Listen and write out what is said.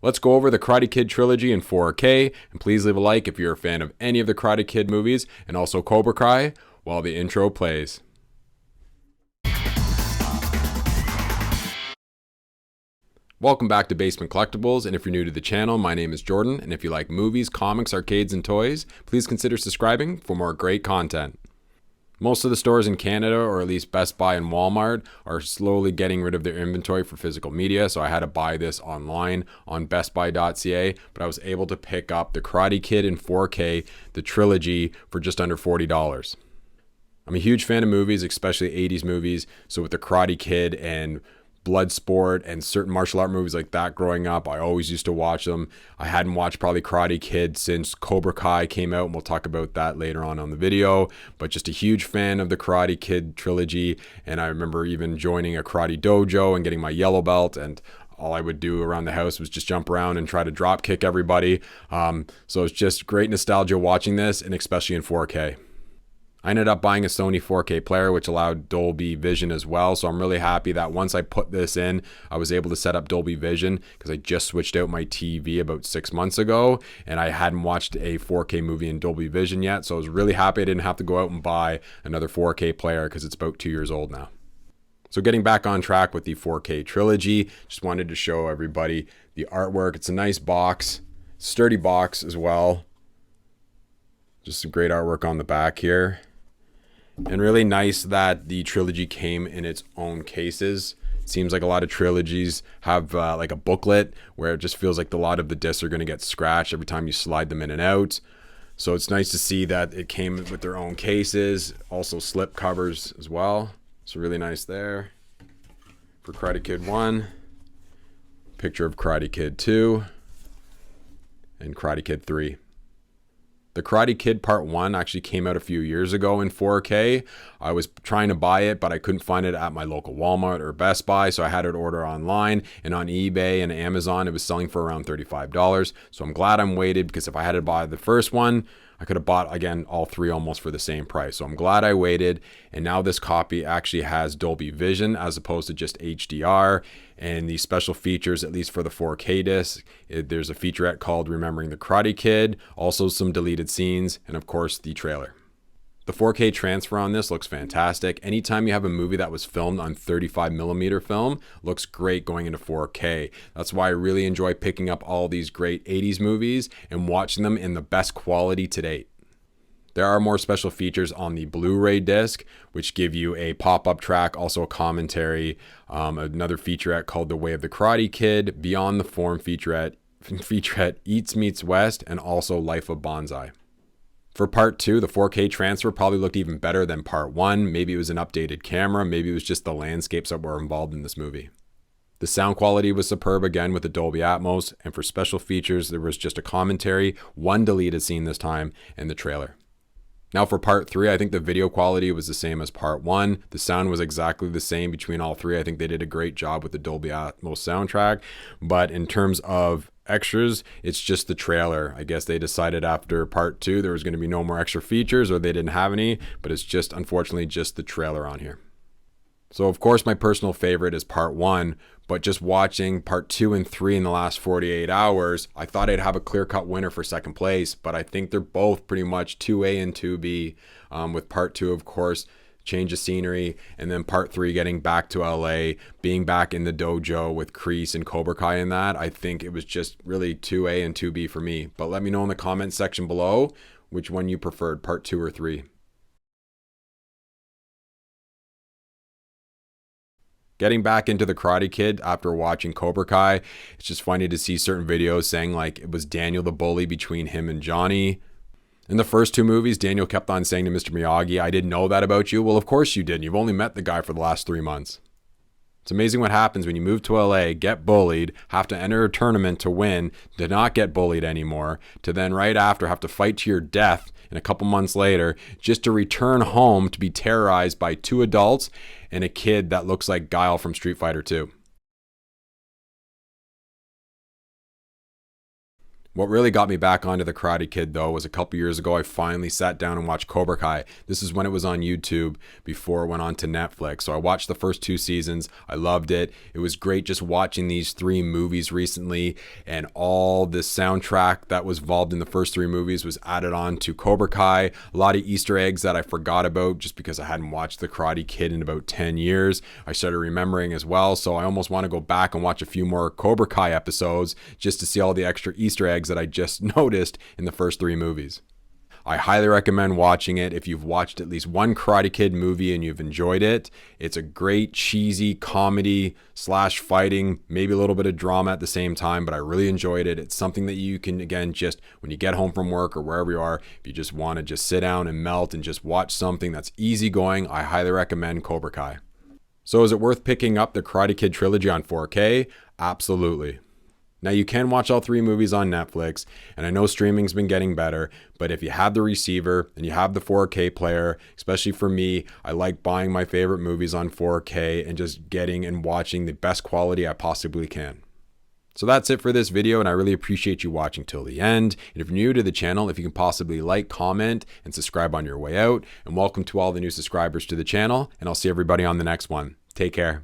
Let's go over the Karate Kid Trilogy in 4K, and please leave a like if you're a fan of any of the Karate Kid movies, and also Cobra Kai, while the intro plays. Welcome back to Basement Collectibles, and if you're new to the channel, my name is Jordan, and if you like movies, comics, arcades, and toys, please consider subscribing for more great content. Most of the stores in Canada, or at least Best Buy and Walmart, are slowly getting rid of their inventory for physical media, so I had to buy this online on bestbuy.ca, but I was able to pick up the Karate Kid in 4K, the trilogy, for just under $40. I'm a huge fan of movies, especially 80s movies, so with the Karate Kid and Bloodsport and certain martial art movies like that growing up, I always used to watch them. I hadn't watched probably Karate Kid since Cobra Kai came out, and we'll talk about that later on the video, but just a huge fan of the Karate Kid trilogy, and I remember even joining a karate dojo and getting my yellow belt, and all I would do around the house was just jump around and try to drop kick everybody. So it's just great nostalgia watching this, and especially in 4K. I ended up buying a Sony 4K player, which allowed Dolby Vision as well. So I'm really happy that once I put this in, I was able to set up Dolby Vision, because I just switched out my TV about 6 months ago, and I hadn't watched a 4K movie in Dolby Vision yet. So I was really happy I didn't have to go out and buy another 4K player, because it's about 2 years old now. So getting back on track with the 4K trilogy, just wanted to show everybody the artwork. It's a nice box, sturdy box as well. Just some great artwork on the back here. And really nice that the trilogy came in its own cases. It seems like a lot of trilogies have like a booklet where it just feels like a lot of the discs are going to get scratched every time you slide them in and out. So it's nice to see that it came with their own cases, also slip covers as well. So really nice there. For Karate Kid 1, picture of Karate Kid 2, and Karate Kid 3. The Karate Kid Part 1 actually came out a few years ago in 4K. I was trying to buy it, but I couldn't find it at my local Walmart or Best Buy, so I had it order online, and on eBay and Amazon, it was selling for around $35. So I'm glad I'm waited, because if I had to buy the first one, I could have bought, again, all three almost for the same price. So I'm glad I waited, and now this copy actually has Dolby Vision as opposed to just HDR, and the special features, at least for the 4K disc, there's a featurette called Remembering the Karate Kid, also some deleted scenes, and of course the trailer. The 4K transfer on this looks fantastic. Anytime you have a movie that was filmed on 35mm film, looks great going into 4K. That's why I really enjoy picking up all these great 80s movies and watching them in the best quality to date. There are more special features on the Blu-ray disc, which give you a pop-up track, also a commentary, another featurette called The Way of the Karate Kid, Beyond the Form featurette Eats Meets West, and also Life of Bonsai. For Part 2, the 4K transfer probably looked even better than Part 1. Maybe it was an updated camera, maybe it was just the landscapes that were involved in this movie. The sound quality was superb again with the Dolby Atmos, and for special features, there was just a commentary, one deleted scene this time, and the trailer. Now for Part 3, I think the video quality was the same as Part 1. The sound was exactly the same between all three. I think they did a great job with the Dolby Atmos soundtrack, but in terms of extras, it's just the trailer. I guess they decided after Part 2 there was going to be no more extra features, or they didn't have any, but it's just unfortunately just the trailer on here. So of course my personal favorite is Part 1, but just watching Part 2 and 3 in the last 48 hours, I thought I'd have a clear-cut winner for second place, but I think they're both pretty much 2A and 2B, with Part 2 of course change of scenery, and then Part 3 getting back to LA, being back in the dojo with Kreese and Cobra Kai in that. I think it was just really 2A and 2B for me. But let me know in the comments section below which one you preferred, Part 2 or 3. Getting back into the Karate Kid after watching Cobra Kai, it's just funny to see certain videos saying like it was Daniel the bully between him and Johnny. In the first two movies, Daniel kept on saying to Mr. Miyagi, "I didn't know that about you." Well, of course you didn't. You've only met the guy for the last 3 months. It's amazing what happens when you move to LA, get bullied, have to enter a tournament to win, to not get bullied anymore, to then right after have to fight to your death, and a couple months later, just to return home to be terrorized by 2 adults and a kid that looks like Guile from Street Fighter 2. What really got me back onto the Karate Kid though was a couple years ago I finally sat down and watched Cobra Kai. This is when it was on YouTube before it went on to Netflix. So I watched the first 2 seasons. I loved it. It was great just watching these 3 movies recently, and all the soundtrack that was involved in the first 3 movies was added on to Cobra Kai. A lot of Easter eggs that I forgot about just because I hadn't watched the Karate Kid in about 10 years. I started remembering as well. So I almost want to go back and watch a few more Cobra Kai episodes just to see all the extra Easter eggs that I just noticed in the first 3 movies. I highly recommend watching it if you've watched at least one Karate Kid movie and you've enjoyed it. It's a great cheesy comedy / fighting, maybe a little bit of drama at the same time, but I really enjoyed it. It's something that you can, again, just when you get home from work or wherever you are, if you just want to just sit down and melt and just watch something that's easygoing, I highly recommend Cobra Kai. So is it worth picking up the Karate Kid Trilogy on 4K? Absolutely. Now you can watch all 3 movies on Netflix, and I know streaming's been getting better, but if you have the receiver and you have the 4K player, especially for me, I like buying my favorite movies on 4K and just getting and watching the best quality I possibly can. So that's it for this video, and I really appreciate you watching till the end. And if you're new to the channel, if you can possibly like, comment, and subscribe on your way out. And welcome to all the new subscribers to the channel, and I'll see everybody on the next one. Take care.